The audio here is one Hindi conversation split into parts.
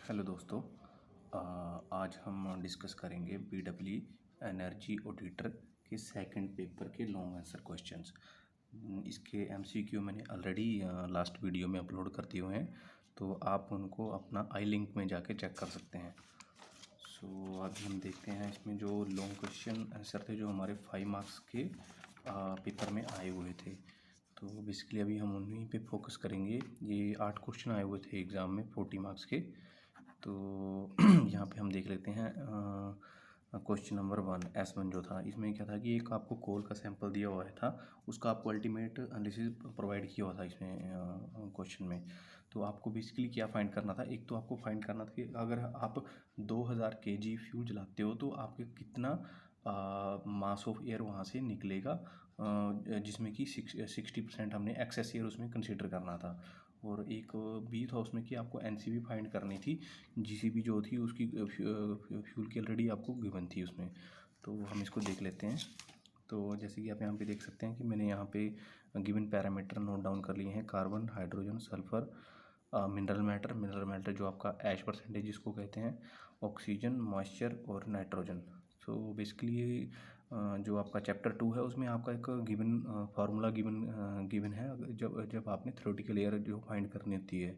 हेलो दोस्तों। आज हम डिस्कस करेंगे BEE एनर्जी ऑडिटर के सेकंड पेपर के लॉन्ग आंसर क्वेश्चंस। इसके MCQ मैंने ऑलरेडी लास्ट वीडियो में अपलोड कर दिए हुए हैं, तो आप उनको अपना आई लिंक में जाके चेक कर सकते हैं। सो अभी हम देखते हैं इसमें जो लॉन्ग क्वेश्चन आंसर थे जो हमारे 5 मार्क्स के पेपर में आए हुए थे। तो बेसिकली अभी हम उन्हीं पे फोकस करेंगे। ये 8 क्वेश्चन आए हुए थे एग्ज़ाम में 40 मार्क्स के। तो यहाँ पे हम देख लेते हैं क्वेश्चन नंबर 1 S1 जो था, इसमें क्या था कि एक आपको कोल का सैंपल दिया हुआ था, उसका आपको अल्टीमेट एनालिसिस प्रोवाइड किया हुआ था इसमें क्वेश्चन में। तो आपको बेसिकली क्या फाइंड करना था, एक तो आपको फाइंड करना था कि अगर आप 2000 kg फ्यूल जलाते हो तो आपके कितना मास ऑफ एयर वहाँ से निकलेगा, जिसमें कि 60% हमने एक्सेस एयर उसमें कंसिडर करना था। और एक भी था उसमें कि आपको NCV फाइंड करनी थी, GCV जो थी उसकी फ्यूल की ऑलरेडी आपको गिवन थी उसमें। तो हम इसको देख लेते हैं। तो जैसे कि आप यहाँ पे देख सकते हैं कि मैंने यहाँ पे गिवन पैरामीटर नोट डाउन कर लिए हैं: carbon, hydrogen, sulphur, mineral matter जो आपका ऐश परसेंटेज जिसको कहते हैं, ऑक्सीजन, मॉइस्चर और नाइट्रोजन। सो बेसिकली जो आपका चैप्टर 2 है उसमें आपका एक गिवन फार्मूला गिवन है। जब आपने थ्योरेटिकल एयर जो फाइंड करनी होती है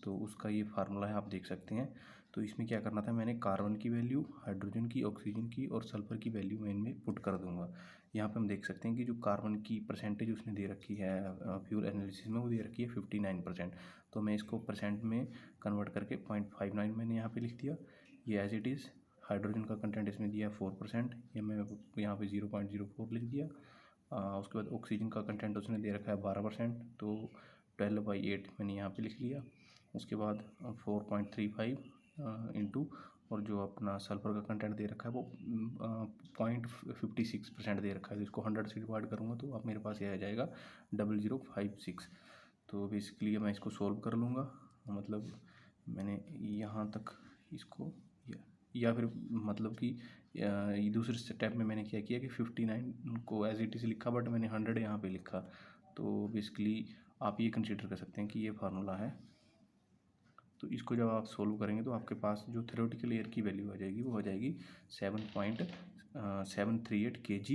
तो उसका ये फार्मूला है, आप देख सकते हैं। तो इसमें क्या करना था, मैंने कार्बन की वैल्यू, हाइड्रोजन की, ऑक्सीजन की और सल्फर की वैल्यू मैं इनमें पुट कर दूंगा। यहाँ पे हम देख सकते हैं कि जो कार्बन की परसेंटेज उसने दे रखी है फ्यूल एनालिसिस में, वो दे रखी है 59%। तो मैं इसको परसेंट में कन्वर्ट करके 0.59 मैंने यहाँ पे लिख दिया, ये एज इट इज़। हाइड्रोजन का कंटेंट इसमें दिया है 4%, ये मैं यहाँ पे 0.04 लिख दिया। उसके बाद ऑक्सीजन का कंटेंट उसने दे रखा है 12%, तो 12/8 मैंने यहाँ पे लिख लिया। उसके बाद 4.35 इंटू, और जो अपना सल्फर का कंटेंट दे रखा है वो 0.56% दे रखा है। तो इसको 100 से डिवाइड करूँगा तो अब मेरे पास ये आ जाएगा 0056। तो बेसिकली मैं इसको सोल्व कर लूँगा, मतलब मैंने यहाँ तक इसको या फिर मतलब कि ये दूसरे स्टेप में मैंने क्या किया कि 59 को एज इट इज़ लिखा, बट मैंने 100 यहाँ पे लिखा। तो बेसिकली आप ये कंसिडर कर सकते हैं कि ये फार्मूला है। तो इसको जब आप सोल्व करेंगे तो आपके पास जो थ्योरेटिकल एयर की वैल्यू आ जाएगी वो हो जाएगी 7.738 kg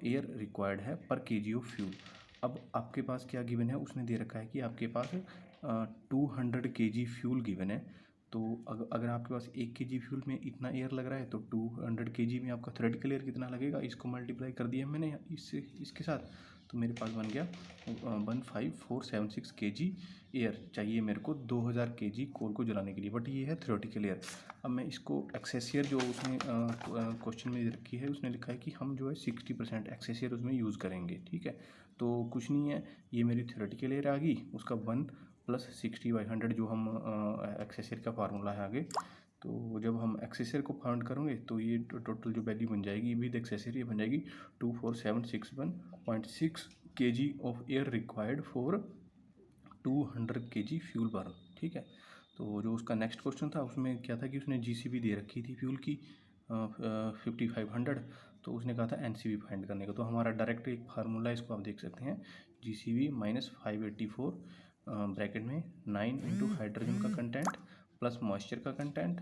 एयर रिक्वायर्ड है पर kg ऑफ फ्यूल। अब आपके पास क्या गिवन है, उसने दे रखा है कि आपके पास 200 kg फ्यूल गिवन है। तो अगर आपके पास 1 kg फ्यूल में इतना एयर लग रहा है तो 200 kg में आपका थ्योरेटिकल एयर कितना लगेगा, इसको मल्टीप्लाई कर दिया मैंने इसके साथ। तो मेरे पास बन गया 15476 kg एयर चाहिए मेरे को 2000 kg कोल को जलाने के लिए, बट ये है थ्योरेटिकल एयर। अब मैं इसको एक्सेस एयर जो उसने क्वेश्चन में रखी है, उसने लिखा है कि हम जो है 60% एक्सेस एयर उसमें यूज़ करेंगे, ठीक है। तो कुछ नहीं है, ये मेरी थ्योरेटिकल एयर आ गई, उसका 1 + 60/100 जो हम एक्सेस एयर का फार्मूला है आगे। तो जब हम एक्सेस एयर को फाउंड करेंगे तो ये टोटल जो वैल्यू बन जाएगी विद एक्सेस एयर, ये बन जाएगी 24761.6 kg of air required for 200 kg fuel burn, ठीक है। तो जो उसका नेक्स्ट क्वेश्चन था उसमें क्या था कि उसने GCV दे रखी थी फ्यूल की 5500, तो उसने कहा था NCV फाइंड करने का। तो हमारा डायरेक्ट एक फार्मूला है, इसको आप देख सकते हैं, GCV - 584 ब्रैकेट में 9 इंटू हाइड्रोजन का कंटेंट प्लस मॉइस्चर का कंटेंट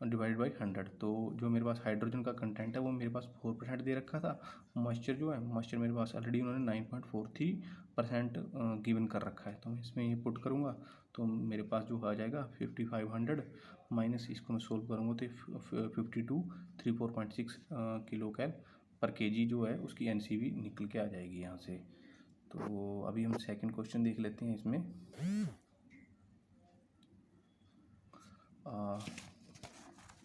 डिवाइड बाई 100। तो जो मेरे पास हाइड्रोजन का कंटेंट है वो मेरे पास 4% दे रखा था। मॉइस्चर जो है, मॉइस्चर मेरे पास ऑलरेडी उन्होंने 9.43% गिवन कर रखा है। तो मैं इसमें ये पुट करूँगा तो मेरे पास जो आ जाएगा 5500 माइनस, इसको मैं सोल्व करूँगा तो 5234.6 किलो कैल पर केजी जो है उसकी NCV निकल के आ जाएगी यहाँ से। तो अभी हम सेकंड क्वेश्चन देख लेते हैं इसमें।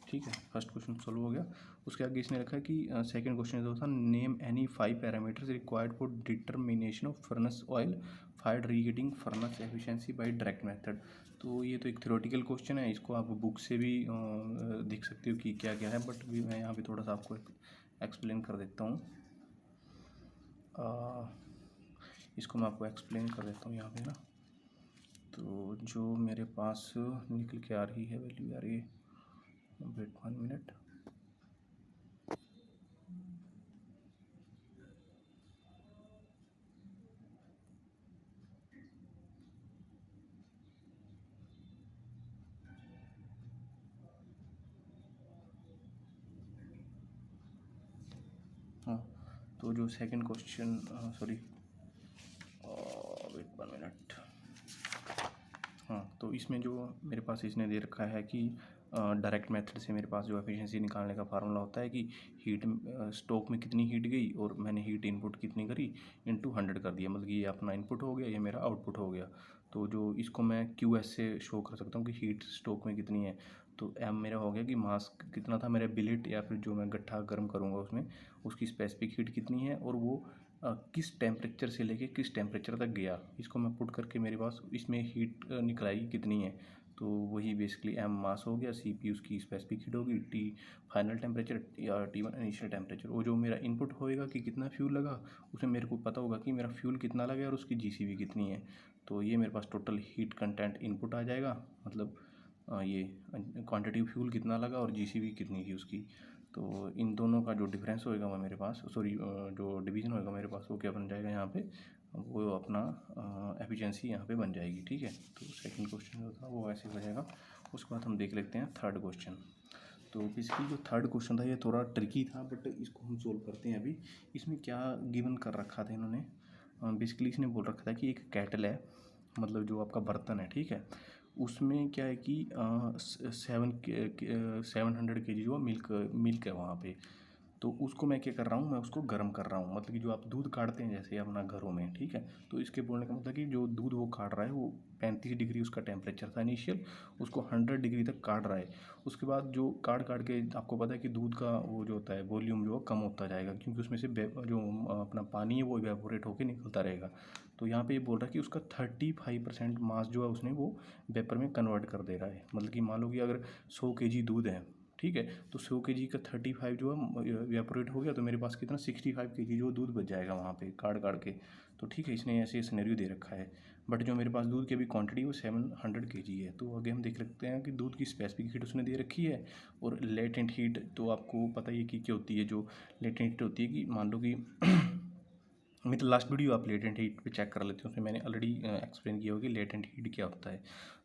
ठीक है, फर्स्ट क्वेश्चन सॉल्व हो गया। उसके आगे इसने रखा है कि सेकंड क्वेश्चन जो था, name any 5 parameters required for determination of furnace oil fired reheating furnace efficiency by direct method. तो ये तो एक थ्योरेटिकल क्वेश्चन है, इसको आप बुक से भी देख सकते हो कि क्या क्या है, बट भी मैं यहाँ पे थोड़ा सा आपको एक्सप्लेन कर देता हूँ। इसको मैं आपको एक्सप्लेन कर देता हूँ यहाँ पे ना। तो जो मेरे पास निकल के आ रही है वैल्यू, आ रही है, वेट 1 मिनट। तो जो second question, sorry wait 1 minute, हाँ, तो इसमें जो मेरे पास इसने दे रखा है कि डायरेक्ट मेथड से मेरे पास जो एफिशिएंसी निकालने का फार्मूला होता है कि हीट स्टोक में कितनी हीट गई और मैंने हीट इनपुट कितनी करी इनटू 100 कर दिया, मतलब कि ये अपना इनपुट हो गया, ये मेरा आउटपुट हो गया। तो जो इसको मैं QS से शो कर सकता हूँ कि हीट स्टोक में कितनी है। तो M मेरा हो गया कि मास कितना था मेरा बिलेट या फिर जो मैं गट्ठा गर्म करूँगा उसमें, उसकी स्पेसिफिक हीट कितनी है और वो किस टेम्परेचर से लेके किस टेम्परेचर तक गया, इसको मैं पुट करके मेरे पास इसमें हीट निकल आएगी कितनी है। तो वही बेसिकली M मास हो गया, CP उसकी स्पेसिफिक हीट होगी, T फाइनल टेम्परेचर या T1 इनिशियल टेम्परेचर। वो जो मेरा इनपुट होएगा कि कितना फ्यूल लगा, उसमें मेरे को पता होगा कि मेरा फ्यूल कितना लगा और उसकी GCV कितनी है। तो ये मेरे पास टोटल हीट कंटेंट इनपुट आ जाएगा, मतलब ये क्वांटिटी फ्यूल कितना लगा और GCV कितनी थी उसकी। तो इन दोनों का जो डिफरेंस होएगा वो मेरे पास, सॉरी जो डिवीज़न होएगा मेरे पास, वो क्या बन जाएगा यहाँ पे, वो अपना एफिशिएंसी यहाँ पे बन जाएगी। ठीक है, तो सेकंड क्वेश्चन जो था वो ऐसे हो जाएगा। उसके बाद हम देख लेते हैं थर्ड क्वेश्चन। तो बेसिकली जो थर्ड क्वेश्चन था ये थोड़ा ट्रिकी था, बट इसको हम सोल्व करते हैं अभी। इसमें क्या गिवन कर रखा था इन्होंने, बेसिकली इसने बोल रखा था कि एक कैटल है, मतलब जो आपका बर्तन है, ठीक है, उसमें क्या है कि 700 kg जो मिल्क है वहाँ पे। तो उसको मैं क्या कर रहा हूँ, मैं उसको गर्म कर रहा हूँ, मतलब कि जो आप दूध काटते हैं जैसे अपना घरों में, ठीक है। तो इसके बोलने का मतलब कि जो दूध वो काट रहा है वो 35 डिग्री उसका टेम्परेचर था इनिशियल, उसको 100 डिग्री तक काट रहा है। उसके बाद जो काट काट के आपको पता है कि दूध का वो जो होता है वॉल्यूम जो कम होता जाएगा, क्योंकि उसमें से जो अपना पानी है वो इवेपोरेट होकर निकलता रहेगा। तो यहाँ पे ये बोल रहा है कि उसका 35% मास जो है उसने वो वेपर में कन्वर्ट कर दे रहा है। मतलब कि मान लो कि अगर 100 kg दूध है, ठीक है, तो 100 kg का 35 जो है इवेपोरेट हो गया, तो मेरे पास कितना 65 kg जो दूध बच जाएगा वहाँ पे काट काट के। तो ठीक है, इसने ऐसे सिनेरियो दे रखा है, बट जो मेरे पास दूध की अभी क्वांटिटी वो 700 kg है। तो आगे हम देख लेते हैं कि दूध की स्पेसिफिक हीट उसने दे रखी है और लेटेंट हीट तो आपको पता ही है कि क्या होती है। जो लेटेंट हीट होती है कि मान लो कि मेरी लास्ट वीडियो आप लेटेंट हीट पे चेक कर लेते हो, उसमें मैंने ऑलरेडी एक्सप्लेन किया होगा कि लेटेंट हीट क्या होता है।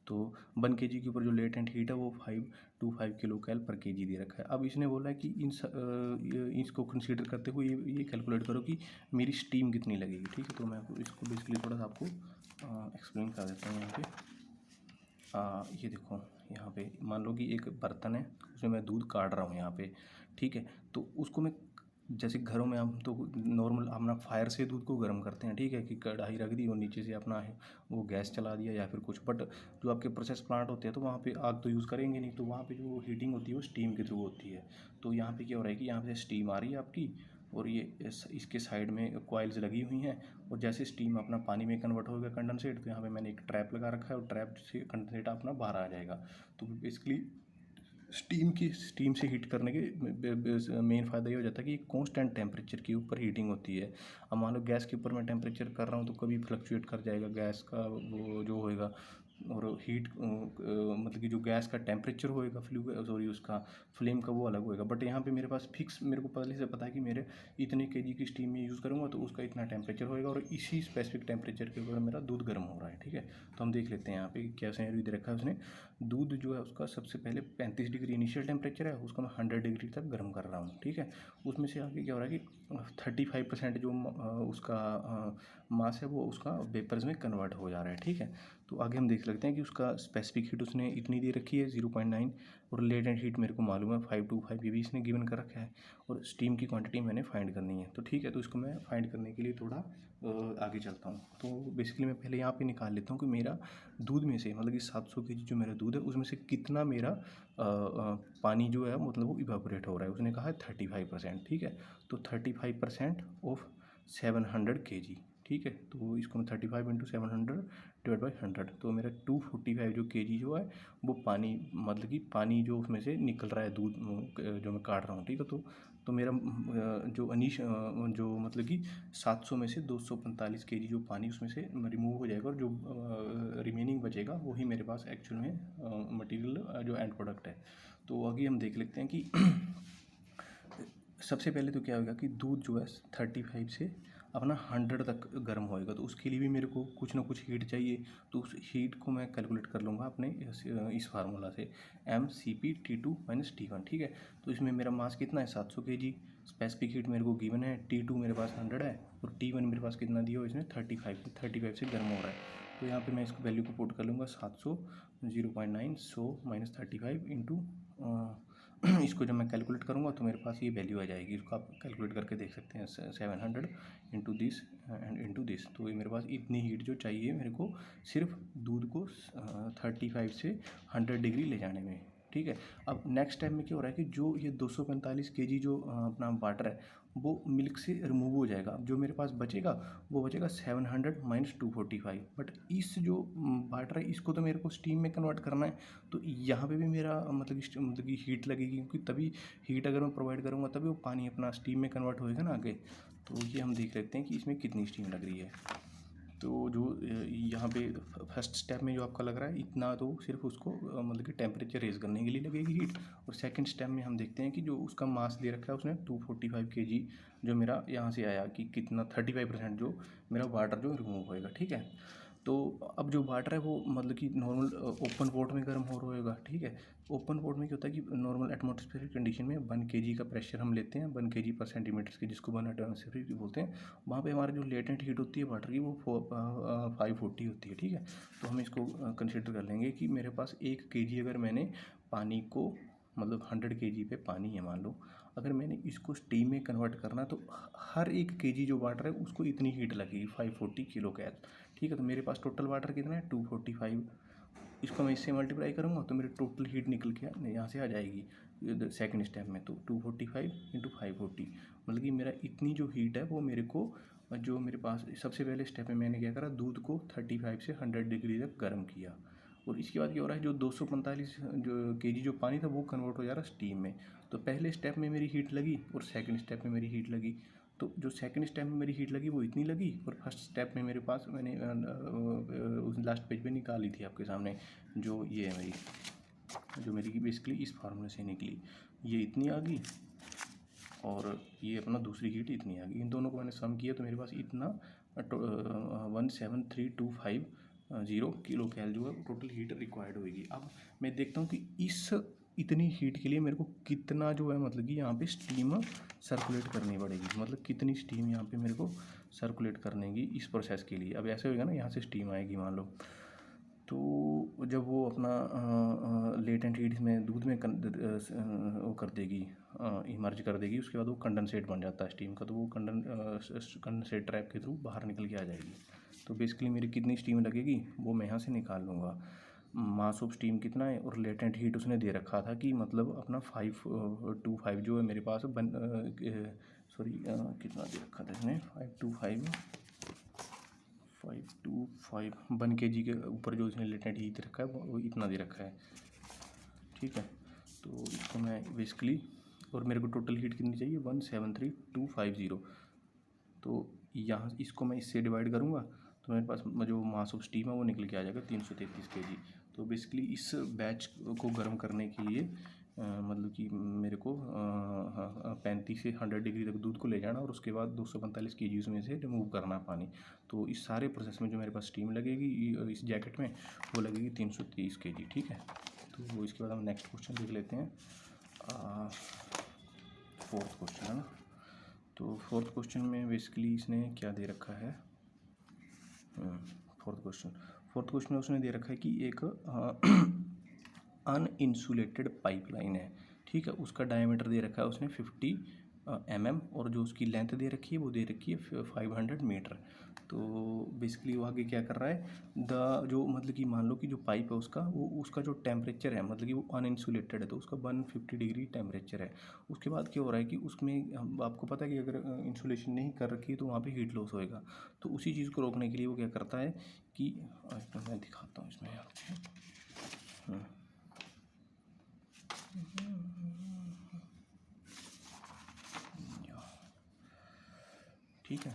तो 1 kg के ऊपर जो लेटेंट हीट है वो 525 किलो कैल पर kg दे रखा है। अब इसने बोला है कि इसको कंसीडर करते हुए ये कैलकुलेट करो कि मेरी स्टीम कितनी लगेगी। ठीक है, तो मैं इसको बेसिकली थोड़ा सा आपको एक्सप्लेन कर देता हूँ यहाँ पे। ये देखो, यहाँ पे मान लो कि एक बर्तन है, उसमें मैं दूध काट रहा हूँ यहाँ पे, ठीक है। तो उसको मैं जैसे घरों में हम तो नॉर्मल अपना फायर से दूध को गर्म करते हैं, ठीक है, कि कढ़ाई रख दी और नीचे से अपना है वो गैस चला दिया या फिर कुछ। बट जो आपके प्रोसेस प्लांट होते हैं तो वहाँ पे आग तो यूज़ करेंगे नहीं, तो वहाँ पे जो हीटिंग होती है वो स्टीम के थ्रू होती है। तो यहाँ पे क्या हो रहा है कि यहाँ से स्टीम आ रही है आपकी, और ये इसके साइड में कॉइल्स लगी हुई हैं, और जैसे स्टीम अपना पानी में कन्वर्ट होगा कंडेंसेट, तो यहाँ पे मैंने एक ट्रैप लगा रखा है और ट्रैप से कंडेंसेट अपना बाहर आ जाएगा। तो बेसिकली स्टीम से हीट करने के मेन फ़ायदा ये हो जाता है कि कांस्टेंट टेम्परेचर के ऊपर हीटिंग होती है। अब मान लो गैस के ऊपर मैं टेम्परेचर कर रहा हूँ तो कभी फ्लक्चुएट कर जाएगा गैस का वो जो होएगा, और हीट मतलब कि जो गैस का टेम्परेचर होएगा सॉरी उसका फ्लेम का वो अलग होएगा। बट यहाँ पे मेरे पास फिक्स, मेरे को पहले से पता है कि मेरे इतने kg की स्टीम में यूज़ करूँगा तो उसका इतना टेम्परेचर होएगा, और इसी स्पेसिफिक टेम्परेचर के ऊपर मेरा दूध गर्म हो रहा है। ठीक है, तो हम देख लेते हैं यहाँ पे क्या सिनेरियो दे रखा है उसने। दूध जो है उसका सबसे पहले 35 डिग्री इनिशियल टेम्परेचर है, उसको मैं 100 डिग्री तक गर्म कर रहा हूँ। ठीक है, उसमें से आगे क्या हो रहा है कि 35% जो उसका मास है वो उसका वेपर्स में कन्वर्ट हो जा रहा है। ठीक है, तो आगे हम देख सकते हैं कि उसका स्पेसिफिक हीट उसने इतनी दे रखी है 0.9, और लेटेंट हीट मेरे को मालूम है 525, ये भी इसने गिवन कर रखा है, और स्टीम की क्वांटिटी मैंने फाइंड करनी है। तो ठीक है, तो इसको मैं फाइंड करने के लिए थोड़ा आगे चलता हूँ। तो बेसिकली मैं पहले यहाँ पे निकाल लेता हूँ कि मेरा दूध में से, मतलब कि 700 kg जो मेरा दूध है उसमें से कितना मेरा पानी जो है मतलब वो इवेपोरेट हो रहा है। उसने कहा है 35%। ठीक है, तो 35% ऑफ 700 kg। ठीक है, तो इसको मैं 35 इंटू 700 डिवाइड बाई 100, तो मेरा 245 जो kg जो है वो पानी, मतलब कि पानी जो उसमें से निकल रहा है दूध जो मैं काट रहा हूँ। ठीक है, तो मेरा जो मतलब कि 700 में से 245 kg जो पानी उसमें से रिमूव हो जाएगा, और जो रिमेनिंग बचेगा वही मेरे पास एक्चुअल में मटेरियल जो एंड प्रोडक्ट है। तो आगे हम देख लेते हैं कि सबसे पहले तो क्या होगा कि दूध जो है 35 से अपना 100 तक गर्म होएगा, तो उसके लिए भी मेरे को कुछ ना कुछ हीट चाहिए। तो उस हीट को मैं कैलकुलेट कर लूँगा अपने इस फार्मूला से, mCp T2 - T1, ठीक है। तो इसमें मेरा मास कितना है, 700 kg। स्पेसिफिक हीट मेरे को गिवन है, T2 मेरे पास 100 है और T1 मेरे पास कितना दिया हो इसमें 35 से गर्म हो रहा है। तो यहाँ पे मैं इसको वैल्यू को पुट कर लूँगा 700, 0.9, 100 - 35 इंटू इसको जब मैं कैलकुलेट करूँगा तो मेरे पास ये वैल्यू आ जाएगी। इसको आप कैलकुलेट करके देख सकते हैं, 700 into this and into this. तो ये मेरे पास इतनी हीट जो चाहिए मेरे को सिर्फ दूध को 35 से 100 डिग्री ले जाने में, ठीक है। अब नेक्स्ट टाइम में क्या हो रहा है कि जो ये 245 kg जो अपना वाटर है वो मिल्क से रिमूव हो जाएगा। अब जो मेरे पास बचेगा वो बचेगा 700 - 245। बट इस जो वाटर है इसको तो मेरे को स्टीम में कन्वर्ट करना है। तो यहाँ पे भी मेरा मतलब कि हीट लगेगी, क्योंकि तभी हीट अगर मैं प्रोवाइड करूँगा तभी वो पानी अपना स्टीम में कन्वर्ट होएगा ना आगे। तो ये हम देख लेते हैं कि इसमें कितनी स्टीम लग रही है। तो जो यहाँ पे फर्स्ट स्टेप में जो आपका लग रहा है इतना, तो सिर्फ उसको मतलब कि टेम्परेचर रेज़ करने के लिए लगेगी हीट। और सेकंड स्टेप में हम देखते हैं कि जो उसका मास दे रखा है उसने 245 kg, जो मेरा यहाँ से आया कि कितना 35% जो मेरा वाटर जो रिमूव होएगा, ठीक है। तो अब जो वाटर है वो मतलब कि नॉर्मल ओपन पोर्ट में गर्म हो रहेगा, ठीक है। ओपन पोर्ट में क्या होता है कि नॉर्मल एटमॉस्फेरिक कंडीशन में 1 kg का प्रेशर हम लेते हैं, 1 kg पर सेंटीमीटर के, जिसको 1 एटमॉस्फेरिक बोलते हैं। वहाँ पे हमारी जो लेटेंट हीट होती है वाटर की वो 540 होती है, ठीक है। तो हम इसको कंसिडर कर लेंगे कि मेरे पास 1 kg अगर मैंने पानी को मतलब 100 kg पे पानी है मान लो, अगर मैंने इसको स्टीम में कन्वर्ट करना तो हर 1 kg जो वाटर है उसको इतनी हीट लगेगी 540 किलो कैल, ठीक है। तो मेरे पास टोटल वाटर कितना है 245। इसको मैं इससे मल्टीप्लाई करूँगा तो मेरी टोटल हीट निकल के यहाँ से आ जाएगी सेकंड स्टेप में। तो 245 इंटू 540 मतलब कि मेरा इतनी जो हीट है वो मेरे को, जो मेरे पास सबसे पहले स्टेप में मैंने क्या करा, दूध को 35 से 100 डिग्री तक गर्म किया। और इसके बाद क्या हो रहा है, जो 245 जो kg जो पानी था वो कन्वर्ट हो जा रहा है स्टीम में। तो पहले स्टेप में मेरी हीट लगी और सेकंड स्टेप में मेरी हीट लगी। तो जो सेकंड स्टेप में मेरी हीट लगी वो इतनी लगी, और फर्स्ट स्टेप में मेरे पास मैंने उस लास्ट पेज पे निकाली थी आपके सामने, जो ये है मेरी, जो मेरी बेसिकली इस फार्मूले से निकली, ये इतनी आ गई और ये अपना दूसरी हीट इतनी आ गई। इन दोनों को मैंने सम किया तो मेरे पास इतना 17325 किलो कैल जो है टोटल हीट रिक्वायर्ड होगी। अब मैं देखता हूँ कि इस इतनी हीट के लिए मेरे को कितना जो है मतलब कि यहाँ पे स्टीम सर्कुलेट करनी पड़ेगी, मतलब कितनी स्टीम यहाँ पे मेरे को सर्कुलेट करने की इस प्रोसेस के लिए। अब ऐसे होएगा ना, यहाँ से स्टीम आएगी मान लो, तो जब वो अपना लेटेंट हीट में दूध में वो कर देगी, इमर्ज कर देगी, उसके बाद वो कंडेंसेट बन जाता है स्टीम का, तो वो कंडेंसेट ट्रैप के थ्रू बाहर निकल के आ जाएगी। तो बेसिकली मेरी कितनी स्टीम लगेगी वो मैं यहाँ से निकाल लूँगा। मास ऑफ स्टीम कितना है और लेटेंट हीट उसने दे रखा था कि मतलब अपना 525 जो है मेरे पास सॉरी कितना दे रखा था इसने 525 1 kg के ऊपर जो इसने लेटेंट हीट रखा है वो इतना दे रखा है, ठीक है। तो इसको मैं बेसिकली, और मेरे को टोटल हीट कितनी चाहिए 173250। तो यहाँ इसको मैं इससे डिवाइड करूँगा तो मेरे पास जो मास ऑफ स्टीम है वो निकल के आ जाएगा 333 kg। तो बेसिकली इस बैच को गर्म करने के लिए मतलब कि मेरे को 35 से 100 डिग्री तक दूध को ले जाना और उसके बाद 245 kg उसमें से रिमूव करना पानी। तो इस सारे प्रोसेस में जो मेरे पास स्टीम लगेगी इस जैकेट में वो लगेगी 330 kg, ठीक है। तो इसके बाद हम नेक्स्ट क्वेश्चन देख लेते हैं, फोर्थ क्वेश्चन है ना। तो फोर्थ क्वेश्चन में बेसिकली इसने क्या दे रखा है, फोर्थ क्वेश्चन में उसने दे रखा है कि एक अनइंसुलेटेड पाइपलाइन है, ठीक है। उसका डायमीटर दे रखा है उसने 50 mm और जो उसकी लेंथ दे रखी है वो दे रखी है 500 मीटर। तो बेसिकली वो आगे क्या कर रहा है, जो मतलब कि मान लो कि जो पाइप है उसका जो टेम्परेचर है मतलब कि वो अनइंसुलेटेड है तो उसका 150 डिग्री टेम्परेचर है। उसके बाद क्या हो रहा है कि उसमें आपको पता है कि अगर इंसुलेशन नहीं कर रखी तो वहाँ पे हीट लॉस होएगा। तो उसी चीज़ को रोकने के लिए वो क्या करता है कि मैं दिखाता हूँ इसमें आपको, ठीक है।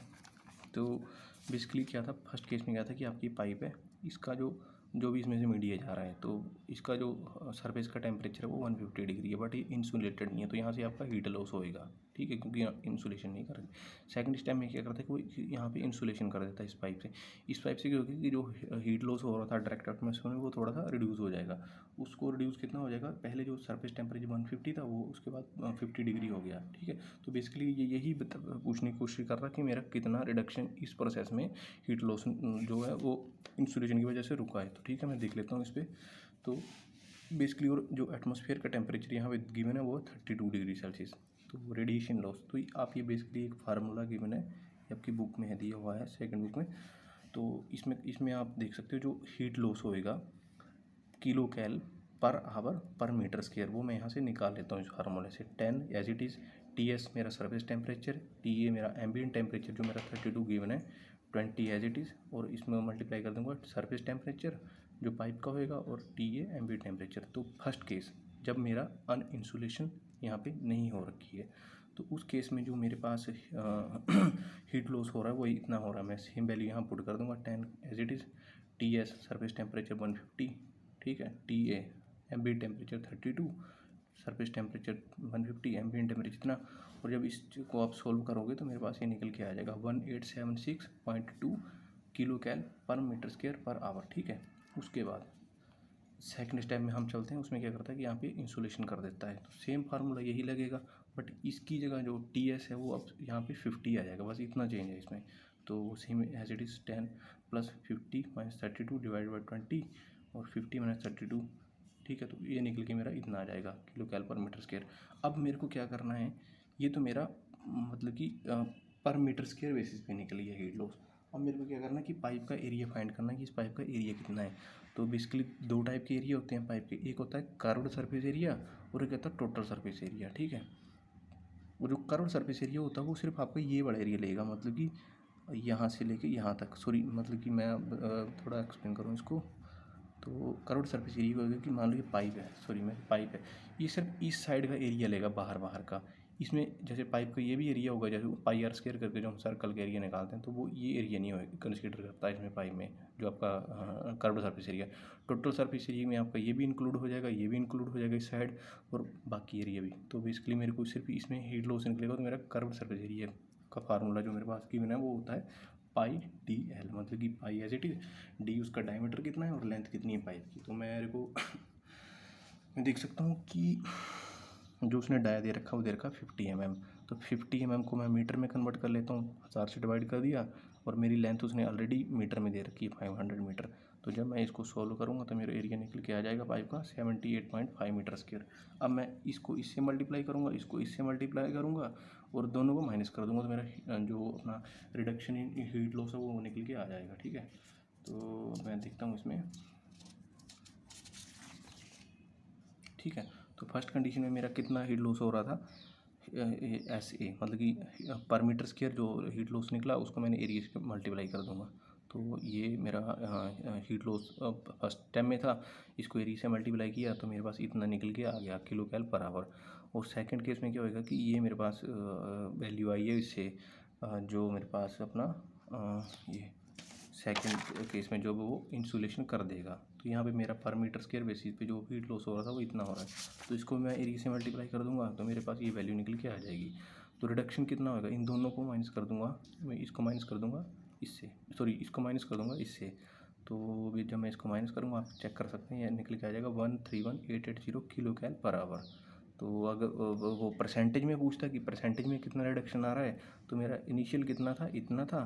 तो बेसिकली क्या था, फर्स्ट केस में क्या था कि आपकी पाइप है, इसका जो भी इसमें से मीडिया जा रहा है तो इसका जो सरफेस का टेम्परेचर है वो 150 डिग्री है, बट ये इंसुलेटेड नहीं है, तो यहाँ से आपका हीट लॉस होएगा, ठीक है, क्योंकि इंसुलेशन नहीं कर रहे। सेकंड स्टेप में क्या करता है कि वो यहाँ पे इंसुलेशन कर देता है इस पाइप से क्या होगा कि जो हीट लॉस हो रहा था डायरेक्ट एटमॉस्फेयर में वो थोड़ा सा रिड्यूस हो जाएगा। उसको रिड्यूस कितना हो जाएगा, पहले जो सरफेस टेम्परेचर 150 था वो उसके बाद 50 डिग्री हो गया, ठीक है। तो बेसिकली ये यही पूछने की कोशिश कर रहा कि मेरा कितना रिडक्शन इस प्रोसेस में हीट लॉस जो है वो इंसुलेशन की वजह से रुका है। तो ठीक है, मैं देख लेता हूँ इस पर। तो बेसिकली और जो एटमॉस्फेयर का टेम्परेचर यहाँ पे गिवन है वो 32 डिग्री सेल्सियस। तो रेडिएशन लॉस, तो आप ये बेसिकली एक फार्मूला गिवन है, ये आपकी बुक में है, दिया हुआ है सेकंड बुक में। तो इसमें आप देख सकते हो जो हीट लॉस होएगा किलो कैल पर आवर पर मीटर स्क्वायर, वो मैं यहाँ से निकाल लेता हूँ इस फार्मूले से। 10 एज इट इज़, TS मेरा सर्फेस टेम्परेचर, TA मेरा एम्बिएंट टेम्परेचर जो मेरा 32 गिवन है, 20 एज इट इज़, और इसमें मल्टीप्लाई कर दूंगा सरफेस टेम्परेचर जो पाइप का होएगा और TA एम्बिएंट टेम्परेचर। तो फर्स्ट केस जब मेरा अन इंसुलेशन यहाँ पे नहीं हो रखी है, तो उस केस में जो मेरे पास हीट लॉस हो रहा है वो इतना हो रहा है। मैं सेम वैल्यू यहाँ पुट कर दूंगा, 10 as it is, TS surface temperature 150, ठीक है, TA ambient temperature 32, surface temperature 150, ambient temperature इतना। और जब इसको आप सोल्व करोगे तो मेरे पास ये निकल के आ जाएगा 1876.2 किलो कैल पर मीटर स्क्वायर पर आवर, ठीक है। उसके बाद सेकंड स्टेप में हम चलते हैं, उसमें क्या करता है कि यहाँ पे इंसुलेशन कर देता है। तो सेम फार्मूला यही लगेगा, बट इसकी जगह जो TS है वो अब यहाँ पे 50 आ जाएगा, बस इतना चेंज है इसमें। तो same as it is 10 + 50 - 32 divide by 20 और 50 - 32, ठीक है। तो ये निकल के मेरा इतना आ जाएगा किलो कैल पर मीटर स्क्वायर। अब मेरे को क्या करना है, ये तो मेरा मतलब कि पर मीटर स्क्वायर बेसिस पे निकली है हीट लॉस। अब मेरे को क्या करना है कि पाइप का एरिया फाइंड करना है कि इस पाइप का एरिया कितना है। तो बेसिकली दो टाइप के एरिया होते हैं पाइप के, एक होता है कर्व्ड सरफेस एरिया और एक होता है टोटल सरफेस एरिया, ठीक है। वो जो कर्व्ड सरफेस एरिया होता है वो सिर्फ आपका ये वाला एरिया लेगा, मतलब कि यहाँ से लेके यहाँ तक, सॉरी मतलब कि मैं थोड़ा एक्सप्लेन करूँ इसको। तो कर्व्ड सरफेस एरिया होगा कि मान लो ये पाइप है, सॉरी मैं पाइप है, ये सिर्फ इस साइड का एरिया लेगा, बाहर का। इसमें जैसे पाइप का ये भी एरिया होगा, जैसे पाई आर स्क्वायर करके जो हम सर्कल का एरिया निकालते हैं, तो वो ये एरिया नहीं होगा कंसिडर करता है इसमें पाइप में, जो आपका curved surface area. Total surface area में आपका ये भी इंक्लूड हो जाएगा, ये भी इंक्लूड हो जाएगा इस साइड, और बाकी एरिया भी। तो बेसिकली मेरे को सिर्फ इसमें हीट लॉस निकलेगा, तो मेरा कर्व्ड सरफेस एरिया का फार्मूला जो मेरे पास गिवन है वो होता है पाई DL, मतलब कि पाई एज इट इज, D उसका डायमीटर कितना है और लेंथ कितनी है पाइप की। तो मेरे को मैं देख सकता हूँ कि जो उसने डाया दे रखा वो दे रखा 50 mm, तो 50 mm को मैं मीटर में कन्वर्ट कर लेता हूँ, 1000 से डिवाइड कर दिया, और मेरी लेंथ उसने ऑलरेडी मीटर में दे रखी है 500 मीटर। तो जब मैं इसको सॉल्व करूँगा तो मेरा एरिया निकल के आ जाएगा पाइप का 78.5 मीटर स्क्वायर। अब मैं इसको इससे मल्टीप्लाई करूँगा, इसको इससे मल्टीप्लाई करूँगा और दोनों को माइनस कर दूँगा, तो मेरा जो अपना रिडक्शन इन हीट लॉस है वो निकल के आ जाएगा, ठीक है। तो मैं देखता हूँ इसमें, ठीक है। तो फर्स्ट कंडीशन में मेरा कितना हीट लॉस हो रहा था, SA, मतलब कि पर मीटर स्क्वायर जो हीट लॉस निकला उसको मैंने एरिया से मल्टीप्लाई कर दूंगा। तो ये मेरा हीट लॉस फर्स्ट टाइम में था, इसको एरिया से मल्टीप्लाई किया तो मेरे पास इतना निकल के आ गया किलो कैल पर आवर। और सेकंड केस में क्या होएगा कि ये मेरे पास वैल्यू आई है इससे, जो मेरे पास अपना ये सेकंड केस में जो वो इंसुलेशन कर देगा। तो यहाँ पे मेरा पर मीटर स्क्वायर बेसिस पे जो हीट लॉस हो रहा था वो इतना हो रहा है, तो इसको मैं एरिया से मल्टीप्लाई कर दूंगा तो मेरे पास ये वैल्यू निकल के आ जाएगी। तो रिडक्शन कितना होगा, इन दोनों को माइनस कर दूंगा, मैं इसको माइनस कर दूंगा इससे, सॉरी इसको माइनस कर दूंगा इससे। तो भी जब मैं इसको माइनस करूँगा आप चेक कर सकते हैं, यह निकल के आ जाएगा 131880 किलो कैल पर आवर। तो अगर वो परसेंटेज में पूछता कि परसेंटेज में कितना रिडक्शन आ रहा है, तो मेरा इनिशियल कितना था, इतना था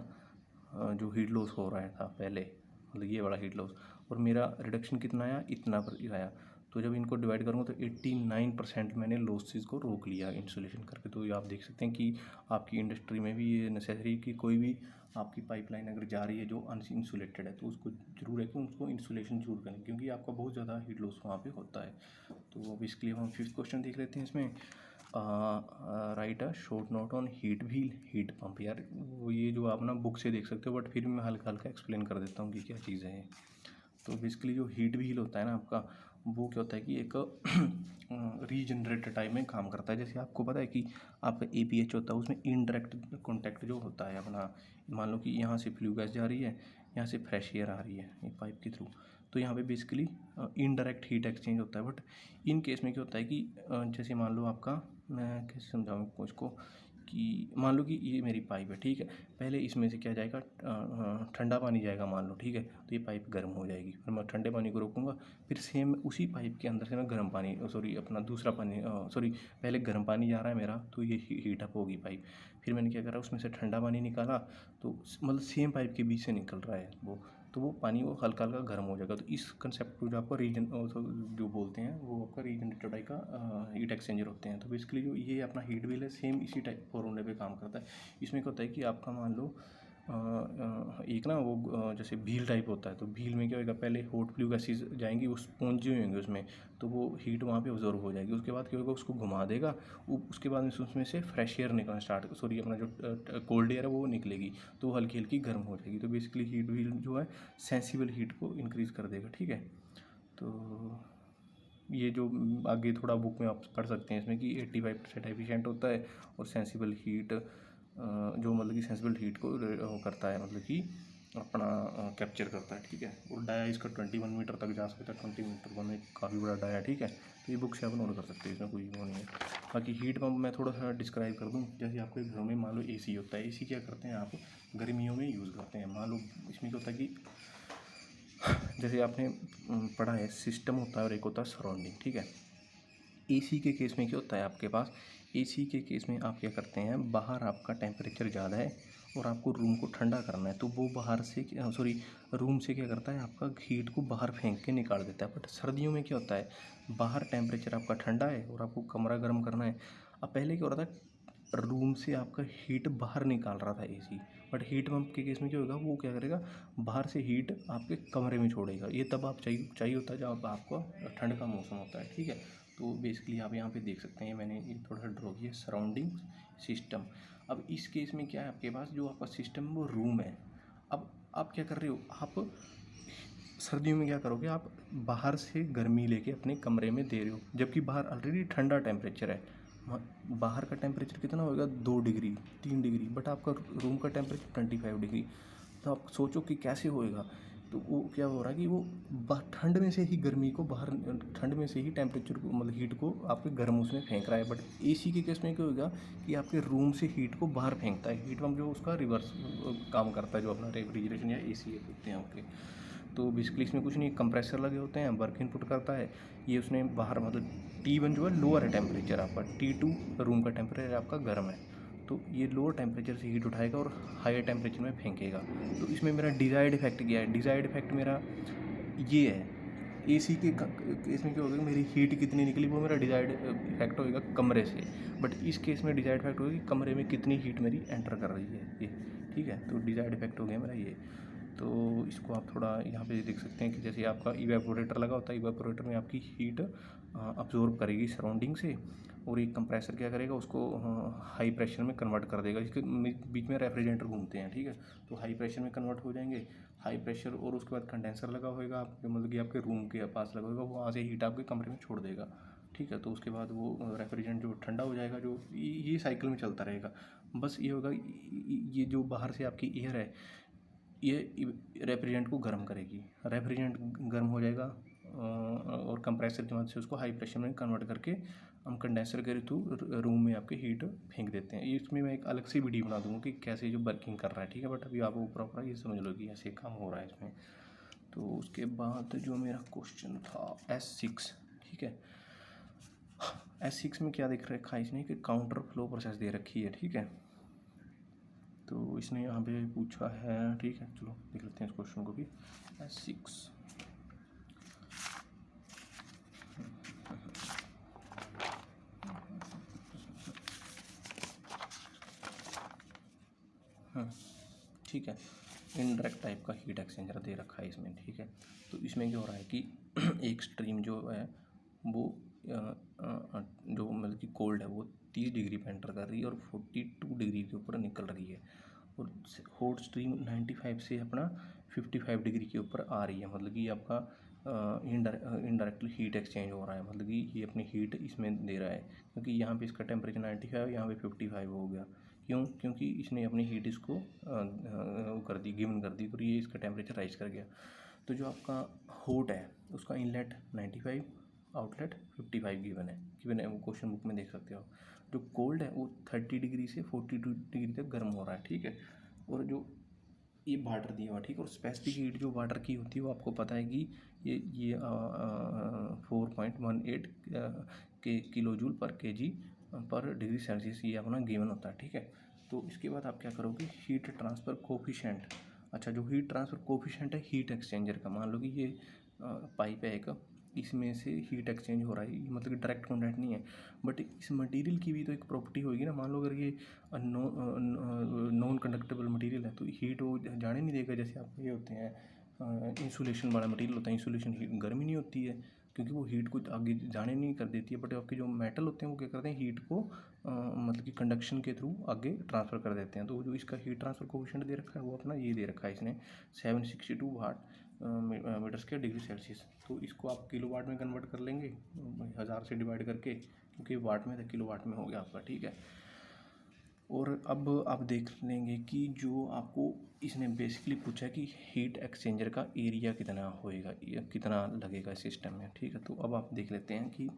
जो हीट लॉस हो रहा था पहले, मतलब ये बड़ा हीट लॉस, और मेरा रिडक्शन कितना आया, इतना पर आया। तो जब इनको डिवाइड करूँगा तो 89% मैंने लॉसेस को रोक लिया इंसुलेशन करके। तो ये आप देख सकते हैं कि आपकी इंडस्ट्री में भी ये नेसेसरी कि कोई भी आपकी पाइपलाइन अगर जा रही है जो अनइंसुलेटेड है तो उसको जरूर है कि उसको इंसुलेशन जरूर करें, क्योंकि आपका बहुत ज़्यादा हीट लॉस वहाँ पे होता है। तो अब इसके लिए हम 5th क्वेश्चन देख लेते हैं। इसमें right a short note on heat wheel heat pump. यार वो ये जो आप ना बुक से देख सकते हो, बट फिर भी मैं हल्का हल्का एक्सप्लेन कर देता हूँ कि क्या चीज़ है। तो बेसिकली जो हीट व्हील होता है ना आपका, वो क्या होता है कि एक रीजनरेटर टाइप में काम करता है। जैसे आपको पता है कि आपका APH होता है, उसमें इनडायरेक्ट कॉन्टैक्ट जो होता है अपना, मान लो कि यहाँ से फ्लू गैस जा रही है, यहाँ से फ्रेश एयर आ रही है एक पाइप के थ्रू, तो यहाँ पे बेसिकली इनडायरेक्ट हीट एक्सचेंज होता है। बट इन केस में क्या होता है कि जैसे मान लो आपका, मैं कैसे समझाऊँ आपको इसको, कि मान लो कि ये मेरी पाइप है, ठीक है। पहले इसमें से क्या जाएगा, ठंडा पानी जाएगा मान लो, ठीक है। तो ये पाइप गर्म हो जाएगी, फिर मैं ठंडे पानी को रोकूंगा, फिर सेम उसी पाइप के अंदर से मैं गर्म पानी, सॉरी अपना दूसरा पानी, सॉरी पहले गर्म पानी जा रहा है मेरा, तो ये हीट अप होगी पाइप। फिर मैंने क्या करा, उसमें से ठंडा पानी निकाला, तो मतलब सेम पाइप के बीच से निकल रहा है वो, तो वो पानी वो हल्का हल्का गर्म हो जाएगा। तो इस कंसेप्ट को जो आपको रीजन जो बोलते हैं वो आपका रीजनरेटर टाइप का हीट एक्सचेंजर होते हैं। तो बेसिकली जो ये अपना हीट व्हील है, सेम इसी टाइप फॉर्मूले पे काम करता है। इसमें क्या होता है कि आपका मान लो एक ना वो जैसे भील टाइप होता है, तो भील में क्या होगा, पहले हॉट फ्लू गैसेज जाएंगी, वो स्पॉन्ज जो होंगे उसमें, तो वो हीट वहाँ पे ऑब्जॉर्व हो जाएगी। उसके बाद क्या होगा, उसको घुमा देगा, उसके बाद उसमें से फ्रेश एयर निकलना स्टार्ट, सॉरी अपना जो कोल्ड एयर है वो निकलेगी, तो हल्की हल्की गर्म हो जाएगी। तो बेसिकली हीट व्हील जो है सेंसिबल हीट को इंक्रीज़ कर देगा, ठीक है। तो ये जो आगे थोड़ा बुक में आप पढ़ सकते हैं इसमें कि 85% एफिशिएंट होता है, और सेंसिबल हीट जो मतलब कि सेंसिबल हीट को वो करता है, मतलब कि अपना कैप्चर करता है, ठीक है। और डाया इसका 21 मीटर तक जा सकता है, 20 मीटर का में काफ़ी बड़ा डाया, ठीक है। तो ये बुक से आप नोट कर सकते हैं, इसमें कोई वो नहीं है। बाकी हीट पंप मैं थोड़ा सा डिस्क्राइब कर दूँ। जैसे आपके घर में मान लो एसी होता है, एसी क्या करते हैं आप गर्मियों में यूज़ करते हैं। मान लो इसमें क्या होता है कि जैसे आपने पढ़ा है, सिस्टम होता है और एक होता है सराउंडिंग, ठीक है। एसी के केस में क्या होता है आपके पास, एसी के केस में आप क्या करते हैं, बाहर आपका टेम्परेचर ज़्यादा है और आपको रूम को ठंडा करना है, तो वो बाहर से सॉरी रूम से क्या करता है, आपका हीट को बाहर फेंक के निकाल देता है। बट सर्दियों में क्या होता है, बाहर टेम्परेचर आपका ठंडा है और आपको कमरा गर्म करना है। अब पहले क्या हो रहा था, रूम से आपका हीट बाहर निकाल रहा था एसी, बट हीट पंप के केस में क्या होगा, वो क्या करेगा, बाहर से हीट आपके कमरे में छोड़ेगा। ये तब आप चाहिए होता है जब आपको ठंड का मौसम होता है, ठीक है। तो बेसिकली आप यहाँ पे देख सकते हैं, मैंने ये थोड़ा सा ड्रॉ किया सराउंडिंग सिस्टम। अब इस केस में क्या है, आपके पास जो आपका सिस्टम वो रूम है। अब आप क्या कर रहे हो, आप सर्दियों में क्या करोगे, आप बाहर से गर्मी लेके अपने कमरे में दे रहे हो, जबकि बाहर ऑलरेडी ठंडा टेम्परेचर है। बाहर का टेम्परेचर कितना होगा, 2 डिग्री 3 डिग्री, बट आपका रूम का टेम्परेचर 25 डिग्री। तो आप सोचो कि कैसे होएगा। तो वो क्या हो रहा है कि वो ठंड में से ही गर्मी को बाहर, ठंड में से ही टेम्परेचर को मतलब हीट को आपके गर्म उसमें फेंक रहा है। बट एसी के केस में क्या होगा कि आपके रूम से हीट को बाहर फेंकता है। हीट पंप जो उसका रिवर्स काम करता है, जो अपना रेफ्रिजरेशन या एसी होते हैं आपके। तो बेसिकली इसमें कुछ नहीं, कंप्रेसर लगे होते हैं, वर्क इनपुट करता है ये, उसने बाहर मतलब T1 जो है लोअर है टेम्परेचर आपका, T2 रूम का टेम्परेचर आपका गर्म है, तो ये लोअर टेम्परेचर से हीट उठाएगा और हायर टेम्परेचर में फेंकेगा। तो इसमें मेरा डिज़ायर्ड इफेक्ट क्या है, डिज़ायर्ड इफेक्ट मेरा ये है, एसी के केस में क्या होगा, मेरी हीट कितनी निकली वो मेरा डिज़ायर्ड इफेक्ट होएगा कमरे से। बट इस केस में डिज़ायर्ड इफेक्ट होगा कि कमरे में कितनी हीट मेरी एंटर कर रही है ये, ठीक है। तो डिज़ायर्ड इफेक्ट हो गया मेरा ये। तो इसको आप थोड़ा यहाँ पे देख सकते हैं कि जैसे आपका इवेपोरेटर लगा होता है, इवेपोरेटर में आपकी हीट अब्जॉर्ब करेगी सराउंडिंग से, और एक कंप्रेसर क्या करेगा, उसको हाई प्रेशर में कन्वर्ट कर देगा। इसके बीच में रेफ्रिजरेटर घूमते हैं, ठीक है। तो हाई प्रेशर में कन्वर्ट हो जाएंगे, हाई प्रेशर, और उसके बाद कंडेंसर लगा होगा आपके, मतलब कि आपके रूम के पास लगा होगा, वो वहाँ से हीट आपके कमरे में छोड़ देगा, ठीक है। तो उसके बाद वो रेफ्रिजरेंट जो ठंडा हो जाएगा, जो ये साइकिल में चलता रहेगा। बस ये होगा, ये जो बाहर से आपकी एयर है, ये रेफ्रिजरेंट को गर्म करेगी, रेफ्रिजरेंट गर्म हो जाएगा और कंप्रेसर की मदद से उसको हाई प्रेशर में कन्वर्ट करके हम कंडेंसर के थ्रू रूम में आपके हीट फेंक देते हैं। इसमें मैं एक अलग से वीडियो बना दूँगा कि कैसे जो वर्किंग कर रहा है, ठीक है। बट अभी आप ऊपर ऊपर ये समझ लो कि ऐसे काम हो रहा है इसमें। तो उसके बाद जो मेरा क्वेश्चन था S6, ठीक है। S6 में क्या दिख रखा है इसने कि काउंटर फ्लो प्रोसेस दे रखी है, ठीक है। तो इसने यहाँ पे पूछा है, ठीक है, चलो देख लेते हैं इस क्वेश्चन को भी। S6 ठीक है, इनडायरेक्ट टाइप का हीट एक्सचेंजर दे रखा है इसमें, ठीक है। तो इसमें क्या हो रहा है कि एक स्ट्रीम जो है वो जो मतलब कि कोल्ड है वो 30 डिग्री पे एंटर कर रही है और 42 डिग्री के ऊपर निकल रही है, और हॉट स्ट्रीम 95 से अपना 55 डिग्री के ऊपर आ रही है। मतलब कि आपका इनडायरेक्टली हीट एक्सचेंज हो रहा है, मतलब कि ये अपनी हीट इसमें दे रहा है, क्योंकि यहाँ पे इसका टेम्परेचर 95 यहाँ पे 55 हो गया। क्यों, क्योंकि इसने अपनी हीट इसको वो कर दी, गिवन कर दी, तो ये इसका टेम्परेचर राइज कर गया। तो जो आपका हॉट है उसका इनलेट 95, आउटलेट 55 गिवन है वो क्वेश्चन बुक में देख सकते हो। जो कोल्ड है वो 30 डिग्री से 42 डिग्री तक गर्म हो रहा है, ठीक है। और जो ये वाटर दिया हुआ, ठीक है। और स्पेसिफिक हीट जो वाटर की होती है वो आपको पता है कि ये 4.18 के किलो जूल पर केजी पर डिग्री सेल्सियस ये अपना गिवन होता है, ठीक है। तो इसके बाद आप क्या करोगे, हीट ट्रांसफ़र कोफिशेंट। अच्छा, जो हीट ट्रांसफ़र कोफिशेंट है हीट एक्सचेंजर का, मान लो कि ये पाइप है एक, इसमें से हीट एक्सचेंज हो रहा है, ये मतलब कि डायरेक्ट कॉन्टैक्ट नहीं है, बट इस मटेरियल की भी तो एक प्रॉपर्टी होगी ना। मान लो अगर ये नॉन कंडक्टेबल मटेरियल है तो हीट वो जाने नहीं देगा। जैसे आप ये होते हैं इंसुलेशन वाला मटेरियल होता है, इंसुलेशन हीट गर्मी नहीं होती है क्योंकि वो हीट को आगे जाने नहीं कर देती है। बट आपके जो मेटल होते हैं वो क्या करते हैं, हीट को मतलब कि कंडक्शन के थ्रू आगे ट्रांसफ़र कर देते हैं। तो जो इसका हीट ट्रांसफ़र कोएफिशिएंट दे रखा है वो अपना ये दे रखा है इसने 762 watt metre square degree Celsius. तो इसको आप किलो वाट में कन्वर्ट कर लेंगे 1000 से डिवाइड करके, क्योंकि वाट में था, किलो वाट में हो गया आपका, ठीक है। और अब आप देख लेंगे कि जो आपको इसने बेसिकली पूछा है कि हीट एक्सचेंजर का एरिया कितना होएगा या कितना लगेगा सिस्टम में, ठीक है। तो अब आप देख लेते हैं कि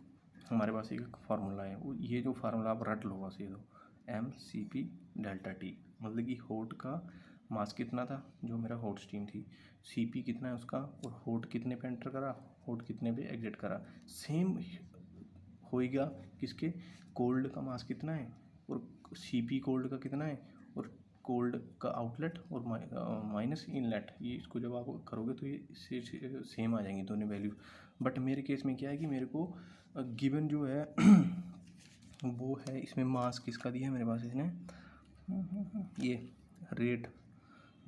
हमारे पास एक फार्मूला है, वो ये जो फार्मूला आप रट लो बस ये दो, mCp डेल्टा टी, मतलब कि हॉट का मास कितना था जो मेरा हॉट स्टीम थी, Cp कितना है उसका, और हॉट कितने पे एंटर करा, हॉट कितने पे एग्जिट करा। सेम होएगा किसके, कोल्ड का मास कितना है और Cp कोल्ड का कितना है, और कोल्ड का आउटलेट और माइनस इनलेट, ये इसको जब आप करोगे तो ये सेम आ जाएंगी दोनों वैल्यू। बट मेरे केस में क्या है कि मेरे को गिवन जो है वो है, इसमें मास किसका दिया है मेरे पास, इसने ये रेट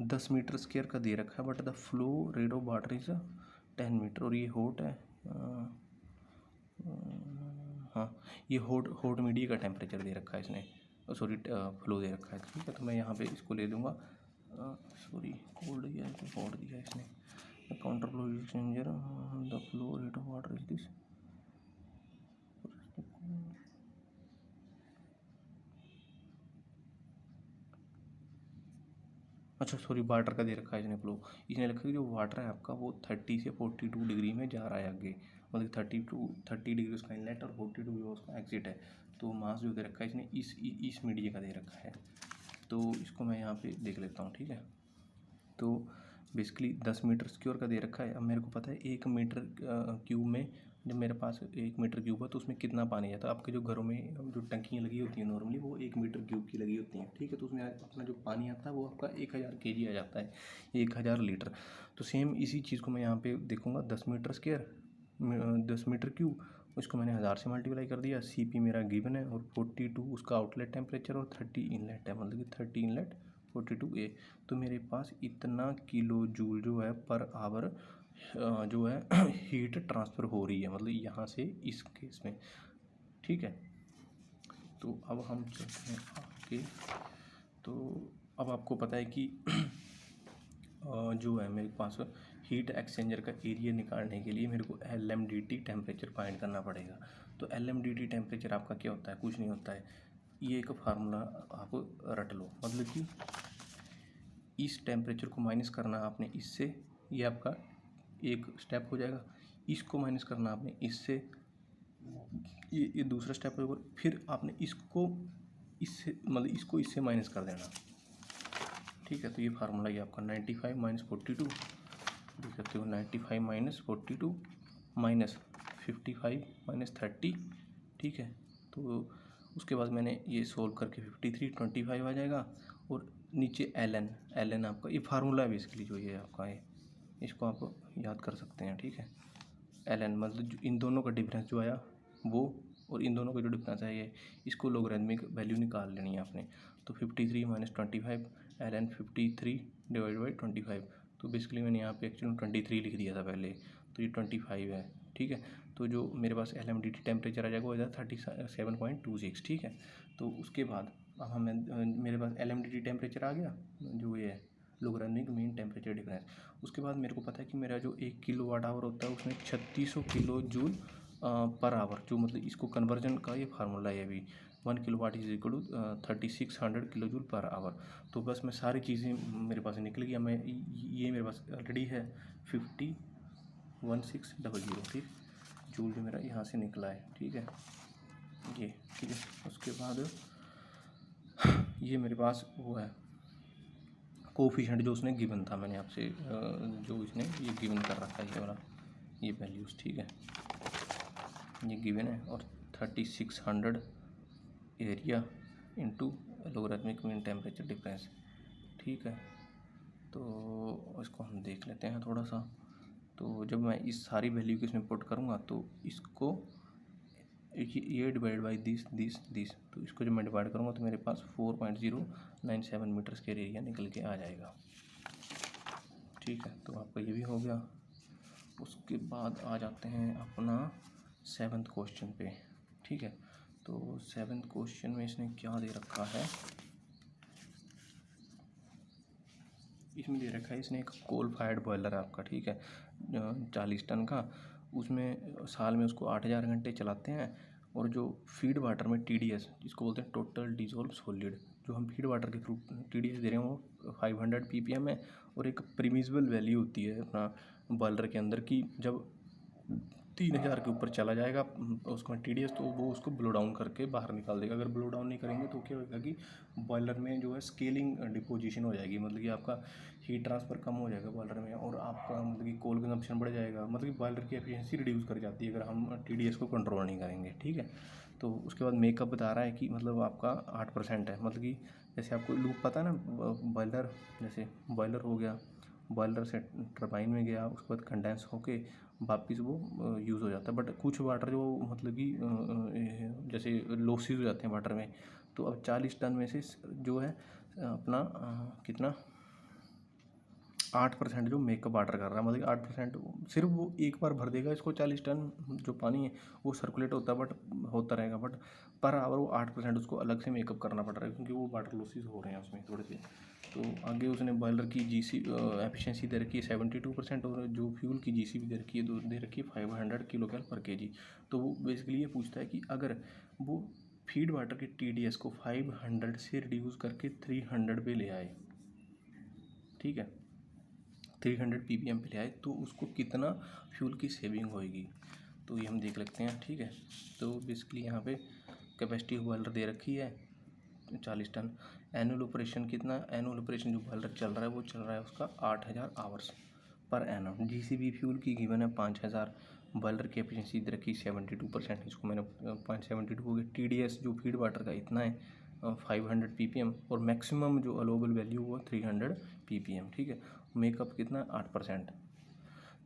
10 मीटर स्क्वायर का दे रखा है, but the flow rate of water is 10 metre. और ये हॉट है, हाँ ये हॉट मीडिया का टेम्परेचर दे रखा है इसने, सॉरी फ्लो दे रखा है, ठीक है। तो मैं यहाँ पे इसको ले लूँगा, सॉरी कोल्ड दिया है तो हॉट दिया है इसने। Counter flow exchanger, the flow rate of water is this, अच्छा सॉरी वाटर का दे रखा है इसने फ्लो। इसने लिखा कि जो वाटर है आपका वो 30 से 42 डिग्री में जा रहा है आगे, मतलब 30 डिग्री उसका इनलेट और 42 डिग्री उसका एग्जिट है। तो मास जो दे रखा है इसने इस मीडिया का दे रखा है। तो इसको मैं यहाँ पे देख लेता हूँ, ठीक है। तो बेसिकली 10 मीटर स्क्वायर का दे रखा है। अब मेरे को पता है 1 मीटर क्यूब में, जब मेरे पास 1 मीटर क्यूब है तो उसमें कितना पानी जाता है। आपके जो घरों में जो टंकियाँ लगी होती हैं नॉर्मली वो 1 मीटर क्यूब की लगी होती हैं, ठीक है। तो उसमें अपना जो पानी आता है वो आपका 1000 kg आ जाता है, 1000 लीटर। तो सेम इसी चीज़ को मैं यहाँ पे देखूँगा, 10 मीटर स्क्वायर 10 मीटर क्यूब, उसको मैंने 1000 से मल्टीप्लाई कर दिया। Cp मेरा गिवन है और 42 उसका आउटलेट टेम्परेचर और 30 इनलेट है, मतलब कि 30 इनलेट 42 ए। तो मेरे पास इतना किलो जूल जो है पर आवर जो है हीट ट्रांसफ़र हो रही है, मतलब यहाँ से इस केस में, ठीक है। तो अब हम चलते हैं आगे। तो अब आपको पता है कि जो है मेरे पास हीट एक्सचेंजर का एरिया निकालने के लिए मेरे को LMDT टेम्परेचर फाइंड करना पड़ेगा। तो LMDT टेम्परेचर आपका क्या होता है, कुछ नहीं होता है, ये एक फार्मूला आप रट लो, मतलब कि इस टेम्परेचर को माइनस करना आपने इससे, ये आपका एक स्टेप हो जाएगा। इसको माइनस करना आपने इससे, ये दूसरा स्टेप होगा। फिर आपने इसको इससे, मतलब इसको इससे माइनस कर देना, ठीक है। तो ये फार्मूला ये आपका 95 माइनस 42 देख सकते हो, 95 माइनस 42 माइनस 55 माइनस 30, ठीक है। तो उसके बाद मैंने ये सोल्व करके 53 25 आ जाएगा। और नीचे ln आपका ये फार्मूला है बेसिकली, जो ये आपका है इसको आप याद कर सकते हैं, ठीक है। ln मतलब जो इन दोनों का डिफरेंस जो आया वो, और इन दोनों का जो डिफरेंस है ये, इसको लोगरिथमिक वैल्यू निकाल लेनी है आपने। तो 53 माइनस 25 ln 53 डिवाइड बाई 25। तो बेसिकली मैंने यहाँ पे एक्चुअली 23 लिख दिया था पहले, तो ये 25 है, ठीक है। तो जो मेरे पास LMDT टेम्परेचर आ जाएगा वो आ जाएगा 37.26, ठीक है। तो उसके बाद अब हमें मेरे पास LMDT टेम्परेचर आ गया, जो ये है लोगरिथमिक मीन टेम्परेचर डिफरेंस। उसके बाद मेरे को पता है कि मेरा जो 1 किलो वाट आवर होता है उसमें 3600 किलो जूल पर आवर, जो मतलब इसको कन्वर्जन का ये फार्मूला है अभी, 1 kilowatt is equal to 3600 kilo joule per hour. तो बस मैं सारी चीज़ें मेरे पास निकल गया, मैं ये मेरे पास ऑलरेडी है 501600, ठीक, जूल जो मेरा यहाँ से निकला है, ठीक है ये, ठीक है। उसके बाद ये मेरे पास वो है कोफिशिएंट जो उसने गिवन था, मैंने आपसे जो इसने ये गिवन कर रखा है ये वाला, ये वैल्यूज़, ठीक है, ये गिवन है। और 3600 area into logarithmic mean temperature difference, ठीक है। तो इसको हम देख लेते हैं थोड़ा सा। तो जब मैं इस सारी वैल्यू को इसमें पुट करूँगा तो इसको ये डिवाइड बाई दिस, तो इसको जब मैं डिवाइड करूँगा तो मेरे पास 4.097 मीटर्स के एरिया निकल के आ जाएगा, ठीक है। तो आपका ये भी हो गया। उसके बाद आ जाते हैं अपना 7th क्वेश्चन पे, ठीक है। तो 7th क्वेश्चन में इसने क्या दे रखा है, इसमें दे रखा है इसने एक कोल फायर्ड बॉयलर है आपका, ठीक है, 40 टन का। उसमें साल में उसको 8000 घंटे चलाते हैं। और जो फीड वाटर में TDS, जिसको बोलते हैं टोटल डिजोल्व सॉलिड, जो हम फीड वाटर के थ्रू TDS दे रहे हैं वो 500 ppm है। और एक प्रीमिजिबल वैल्यू होती है अपना बॉयलर के अंदर की, जब 3000 के ऊपर चला जाएगा उसका TDS, तो वो उसको ब्लो डाउन करके बाहर निकाल देगा। अगर ब्लो डाउन नहीं करेंगे तो क्या होगा कि बॉयलर में जो है स्केलिंग डिपोजिशन हो जाएगी, मतलब कि आपका हीट ट्रांसफ़र कम हो जाएगा बॉयलर में, और आपका मतलब कि कोल कंजप्शन बढ़ जाएगा, मतलब कि बॉयलर की एफिशिएंसी रिड्यूस कर जाती है अगर हम TDS को कंट्रोल नहीं करेंगे, ठीक है। तो उसके बाद मेकअप बता रहा है कि मतलब आपका 8% है, मतलब कि जैसे आपको लूप पता है ना, बॉयलर, जैसे बॉयलर हो गया, बॉयलर से टरबाइन में गया, उसके बाद कंडेंस होके वापस वो यूज़ हो जाता है। बट कुछ वाटर जो मतलब कि जैसे लॉसेस हो जाते हैं वाटर में, तो अब 40 टन में से जो है अपना कितना 8% जो मेकअप वाटर कर रहा है, मतलब 8% सिर्फ वो एक बार भर देगा इसको। 40 टन जो पानी है वो सर्कुलेट होता है, बट होता रहेगा, बट पर आवर वो 8% उसको अलग से मेकअप करना पड़ रहा है, क्योंकि वो वाटर लॉसेस हो रहे हैं उसमें थोड़े से। तो आगे उसने बॉयलर की GC एफिशिएंसी दे रखी है 72%, और जो फ्यूल की GC भी दे रखी है, दे रखी है 500 किलोकैल पर kg। तो वो बेसिकली ये पूछता है कि अगर वो फीड वाटर के TDS को 500 से रिड्यूस करके 300 पे ले आए, ठीक है, 300 ppm पे ले आए, तो उसको कितना फ्यूल की सेविंग होएगी, तो ये हम देख लेते हैं, ठीक है। तो बेसिकली यहाँ पे कैपेसिटी बॉयलर दे रखी है 40 टन। एनुअल ऑपरेशन कितना, एनुअल ऑपरेशन जो बॉयलर चल रहा है वो चल रहा है उसका 8000 hours per annum. GCV fuel की गिवन है 5000, बॉयलर की एफिशिएंसी दे रखी 72%, इसको मैंने 0.72 हो गया। TDS जो फीड वाटर का इतना है 500 ppm, और मैक्सिमम जो अलोवेबल वैल्यू वो 300 ppm, ठीक है। मेकअप कितना 8%।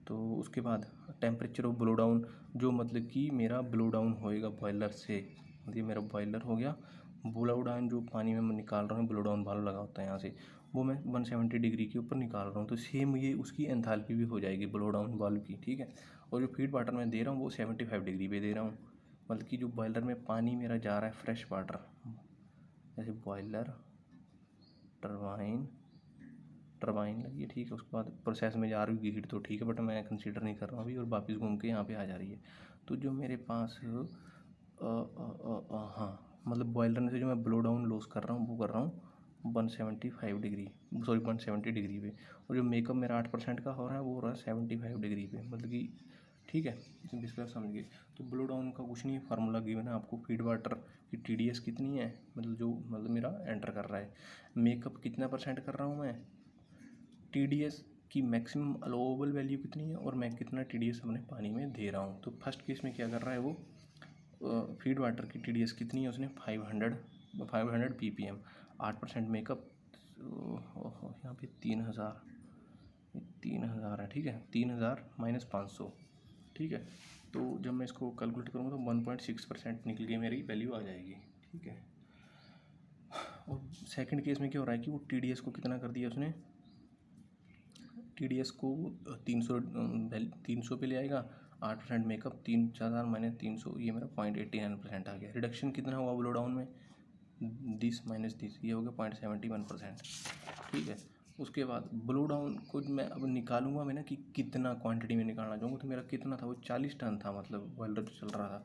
तो उसके बाद टेम्परेचर ऑफ ब्लो डाउन, जो मतलब कि मेरा ब्लो डाउन होएगा बॉयलर से, ये मेरा बॉयलर हो गया। ब्लो डाउन जो पानी में मैं निकाल रहा हूँ, ब्लो डाउन वाल्व लगा होता है यहाँ से, वो मैं 170 डिग्री के ऊपर निकाल रहा हूँ, तो सेम ये उसकी एंथैल्पी भी हो जाएगी ब्लो डाउन वाल्व की, ठीक है। और जो फीड वाटर मैं दे रहा हूँ वो 75 डिग्री पे दे रहा हूँ, मतलब कि जो बॉयलर में पानी मेरा जा रहा है फ्रेश वाटर, जैसे बॉयलर, टरबाइन लगी है, ठीक है। उसके बाद प्रोसेस में जा रही होगी हीट, तो ठीक है, बट मैं कंसीडर नहीं कर रहा हूँ अभी, और वापस घूम के यहाँ पे आ जा रही है। तो जो मेरे पास हाँ, मतलब बॉयलर में से जो मैं ब्लो डाउन लॉस कर रहा हूँ वो कर रहा हूँ 175 डिग्री, सॉरी 170 डिग्री पे, और जो मेकअप मेरा 8% का हो रहा है वो हो रहा है 75 डिग्री पे, मतलब कि ठीक है, इसलिए आप समझिए। तो ब्लो डाउन का कुछ नहीं, फार्मूला गिवन है आपको, फीड वाटर की TDS कितनी है, मतलब जो मतलब मेरा एंटर कर रहा है, मेकअप कितना परसेंट कर रहा हूँ मैं, TDS की मैक्सिमम अलोवेबल वैल्यू कितनी है, और मैं कितना TDS अपने पानी में दे रहा हूँ। तो फर्स्ट केस में क्या कर रहा है वो, फीड वाटर की TDS कितनी है उसने 500 ppm, 8% मेकअप, यहाँ पे 3000 है, ठीक है, 3000 माइनस 500, ठीक है। तो जब मैं इसको कैलकुलेट करूँगा तो 1.6% निकल के मेरी वैल्यू आ जाएगी, ठीक है। और सेकंड केस में क्या हो रहा है कि वो TDS को कितना कर दिया उसने, TDS को 300 पे ले आएगा, 8% मेकअप, 3000 माइनस 300, ये मेरा 0.89% आ गया। रिडक्शन कितना हुआ ब्लो डाउन में, दिस माइनस दिस, ये हो गया 0.71%, ठीक है। उसके बाद ब्लो डाउन को मैं अब निकालूंगा मैं ना कि कितना क्वांटिटी में निकालना चाहूँगा, तो मेरा कितना था वो 40 टन था, मतलब बॉयलर जो चल रहा था।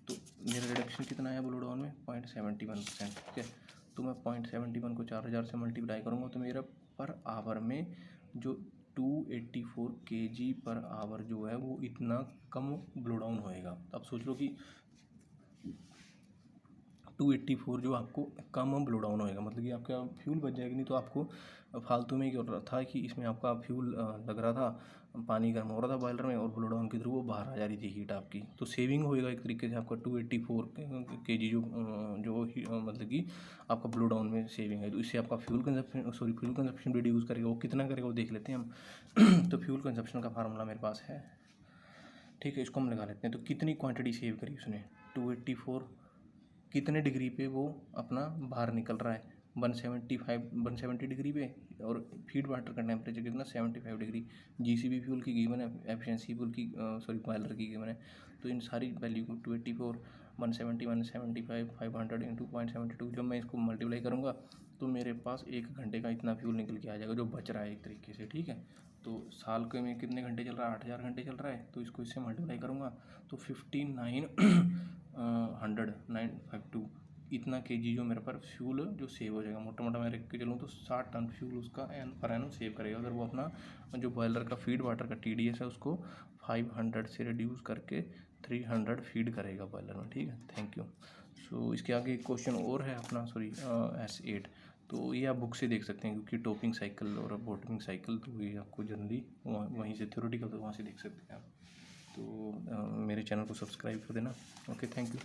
तो मेरा रिडक्शन कितना आया ब्लो डाउन में 0.71%, ठीक है। तो मैं 0.71 को 4000 से मल्टीप्लाई करूँगा तो मेरा पर आवर में जो 284 kg पर आवर जो है वो इतना कम ब्लो डाउन होएगा। अब सोच लो कि 284 जो आपको कम ब्लो डाउन होएगा, मतलब कि आपका फ्यूल बच जाएगा। नहीं तो आपको फालतू में क्या हो रहा था कि इसमें आपका फ्यूल लग रहा था, पानी गर्म हो रहा था बॉयलर में और ब्लो डाउन के थ्रू वो बाहर आ जा रही थी हीट आपकी। तो सेविंग होएगा एक तरीके से आपका 284 kg मतलब कि आपका ब्लो डाउन में सेविंग है। तो इससे आपका फ्यूल कंजप्शन रिड्यूस करेगा। वो कितना करेगा वो देख लेते हैं हम। तो फ्यूल कंजप्शन का फार्मूला मेरे पास है, ठीक है, इसको हम लगा लेते हैं। तो कितनी क्वांटिटी सेव करी उसने, 284, कितने डिग्री पे वो अपना बाहर निकल रहा है, 170 डिग्री पे, और फीड वाटर का टेम्परेचर कितना 75 डिग्री। जीसीबी फ्यूल की गिवन है, एफिशिएंसी फ्यूल की बॉयलर की गिवन है। तो इन सारी वैल्यू को 284, 170, 175, 500 इंटू 0.72, जब मैं इसको मल्टीप्लाई करूँगा तो मेरे पास 1 घंटे का इतना फ्यूल निकल के आ जाएगा जो बच रहा है एक तरीके से, ठीक है। तो साल के में कितने घंटे चल रहा है, 8000 घंटे चल रहा है। तो इसको इससे मल्टीप्लाई करूँगा तो 59952 इतना केजी जो मेरे पर फ्यूल जो सेव हो जाएगा। मोटा मोटा मैं रख के चलूँ तो 60 टन फ्यूल उसका पर एनम सेव करेगा, अगर वो अपना जो बॉयलर का फीड वाटर का TDS है उसको 500 से रिड्यूस करके 300 फीड करेगा बॉयलर में, ठीक है। Thank you. सो इसके आगे एक क्वेश्चन और है अपना, S8। तो ये आप बुक से देख सकते हैं, क्योंकि टॉपिंग साइकिल और बॉटमिंग साइकिल तो ये आपको जनरली वहीं से थ्योरेटिकल तो वहाँ से देख सकते हैं आप। तो मेरे चैनल को सब्सक्राइब कर देना। Okay, thank you.